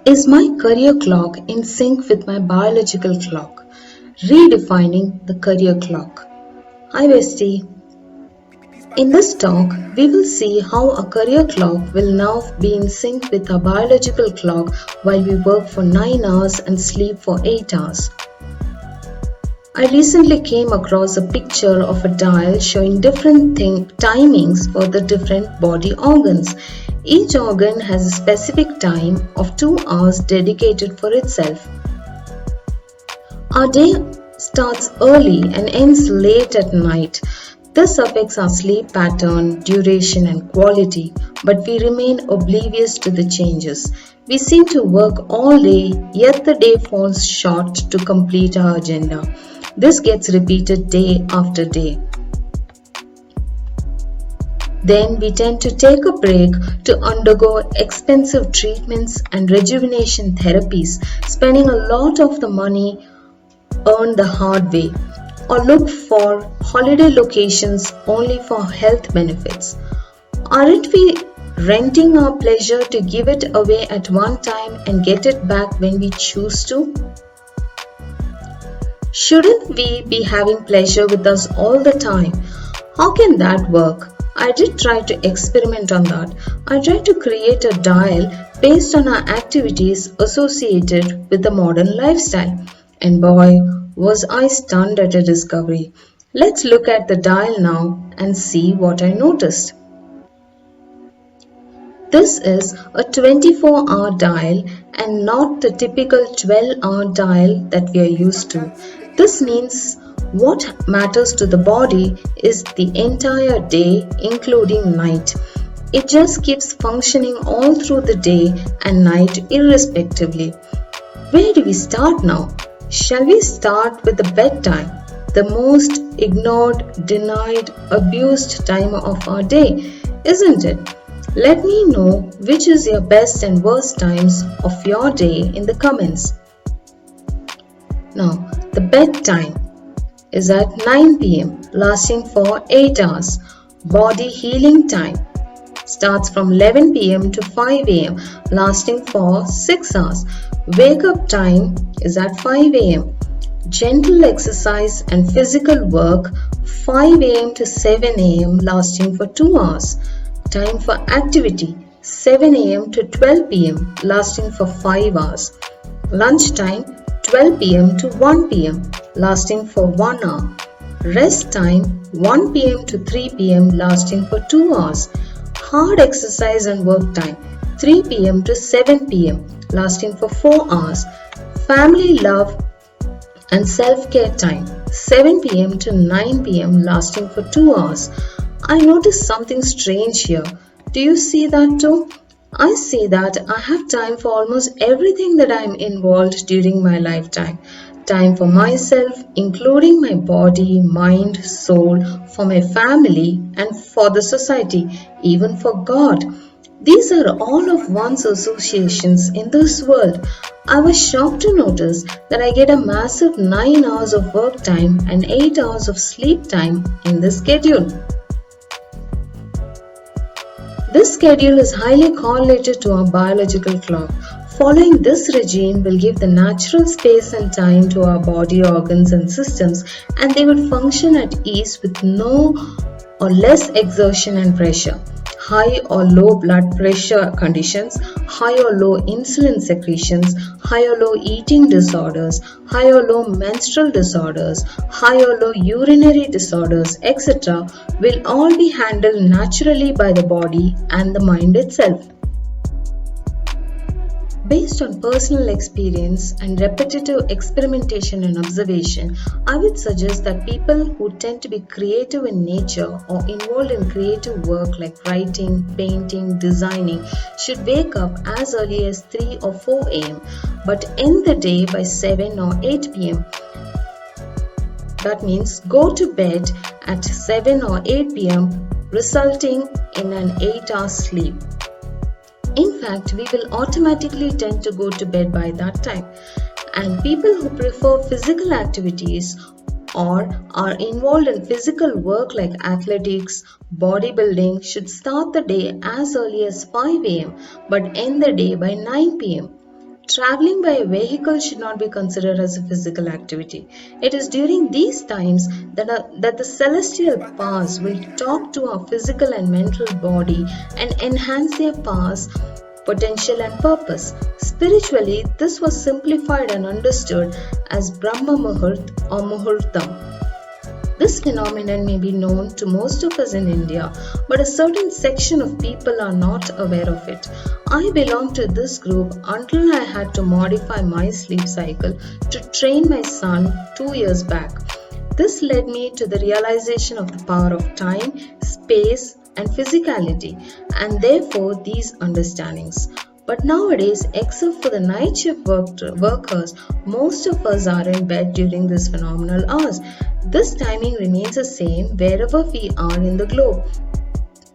Is my career clock in sync with my biological clock? Redefining the career clock. Hi Bestie. In this talk, we will see how a career clock will now be in sync with our biological clock while we work for 9 hours and sleep for 8 hours. I recently came across a picture of a dial showing different timings for the different body organs. Each organ has a specific time of 2 hours dedicated for itself. Our day starts early and ends late at night. This affects our sleep pattern, duration, and quality, but we remain oblivious to the changes. We seem to work all day, yet the day falls short to complete our agenda. This gets repeated day after day. Then we tend to take a break to undergo expensive treatments and rejuvenation therapies, spending a lot of the money earned the hard way, or look for holiday locations only for health benefits. Aren't we renting our pleasure to give it away at one time and get it back when we choose to? Shouldn't we be having pleasure with us all the time? How can that work? I did try to experiment on that. I tried to create a dial based on our activities associated with the modern lifestyle. And boy, was I stunned at a discovery. Let's look at the dial now and see what I noticed. This is a 24-hour dial and not the typical 12-hour dial that we are used to. This means what matters to the body is the entire day, including night. It just keeps functioning all through the day and night irrespectively. Where do we start now? Shall we start with the bedtime, the most ignored, denied, abused time of our day, isn't it? Let me know which is your best and worst times of your day in the comments. Now, the bedtime is at 9 p.m. lasting for 8 hours. Body healing time starts from 11 p.m. to 5 a.m. lasting for 6 hours. Wake up time is at 5 a.m. Gentle exercise and physical work 5 a.m. to 7 a.m. lasting for 2 hours. Time for activity 7 a.m. to 12 p.m. lasting for 5 hours. Lunchtime 12 p.m. to 1 p.m. lasting for 1 hour. Rest time 1 p.m. to 3 p.m. lasting for 2 hours. Hard exercise and work time 3 p.m. to 7 p.m. lasting for 4 hours. Family love and self-care time 7 p.m. to 9 p.m. lasting for 2 hours. I noticed something strange here. Do you see that too? I see that I have time for almost everything that I am involved during my lifetime. Time for myself, including my body, mind, soul, for my family, and for the society, even for God. These are all of one's associations in this world. I was shocked to notice that I get a massive 9 hours of work time and 8 hours of sleep time in this schedule. This schedule is highly correlated to our biological clock. Following this regime will give the natural space and time to our body organs and systems, and they will function at ease with no or less exertion and pressure. High or low blood pressure conditions, high or low insulin secretions, high or low eating disorders, high or low menstrual disorders, high or low urinary disorders, etc. will all be handled naturally by the body and the mind itself. Based on personal experience and repetitive experimentation and observation, I would suggest that people who tend to be creative in nature or involved in creative work like writing, painting, designing should wake up as early as 3 or 4 am but end the day by 7 or 8 pm. That means go to bed at 7 or 8 pm, resulting in an 8-hour sleep. In fact, we will automatically tend to go to bed by that time. And people who prefer physical activities or are involved in physical work like athletics, bodybuilding should start the day as early as 5 am but end the day by 9 pm. Traveling by a vehicle should not be considered as a physical activity. It is during these times that the celestial powers will talk to our physical and mental body and enhance their powers, potential, and purpose. Spiritually, this was simplified and understood as Brahma Muhurt or Muhurtam. This phenomenon may be known to most of us in India, but a certain section of people are not aware of it. I belonged to this group until I had to modify my sleep cycle to train my son 2 years back. This led me to the realization of the power of time, space, and physicality, and therefore these understandings. But nowadays, except for the night shift workers, most of us are in bed during these phenomenal hours. This timing remains the same wherever we are in the globe.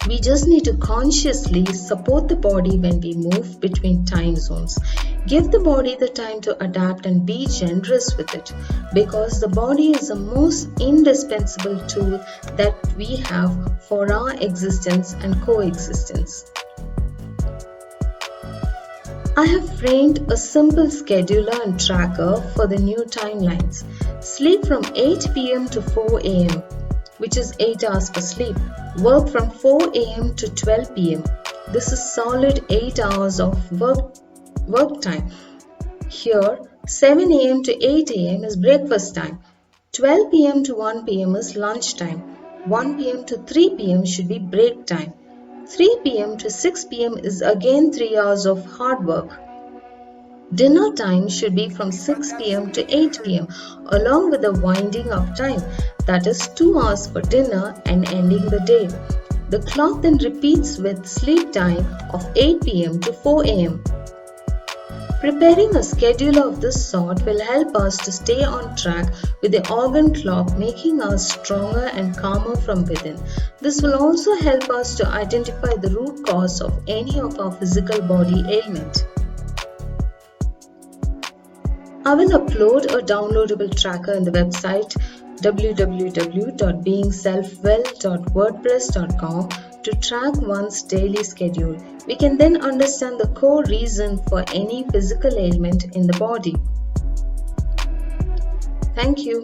We just need to consciously support the body when we move between time zones. Give the body the time to adapt and be generous with it, because the body is the most indispensable tool that we have for our existence and coexistence. I have framed a simple scheduler and tracker for the new timelines. Sleep from 8 pm to 4 am, which is 8 hours for sleep. Work from 4 am to 12 pm. This is solid 8 hours of work time. Here, 7 am to 8 am is breakfast time. 12 pm to 1 pm is lunch time. 1 pm to 3 pm should be break time. 3 pm to 6 pm is again 3 hours of hard work. Dinner time should be from 6 pm to 8 pm, along with the winding up time, that is 2 hours for dinner and ending the day. The clock then repeats with sleep time of 8 pm to 4 am. Preparing a schedule of this sort will help us to stay on track with the organ clock, making us stronger and calmer from within. This will also help us to identify the root cause of any of our physical body ailment. I will upload a downloadable tracker in the website www.beingselfwell.wordpress.com to track one's daily schedule. We can then understand the core reason for any physical ailment in the body. Thank you.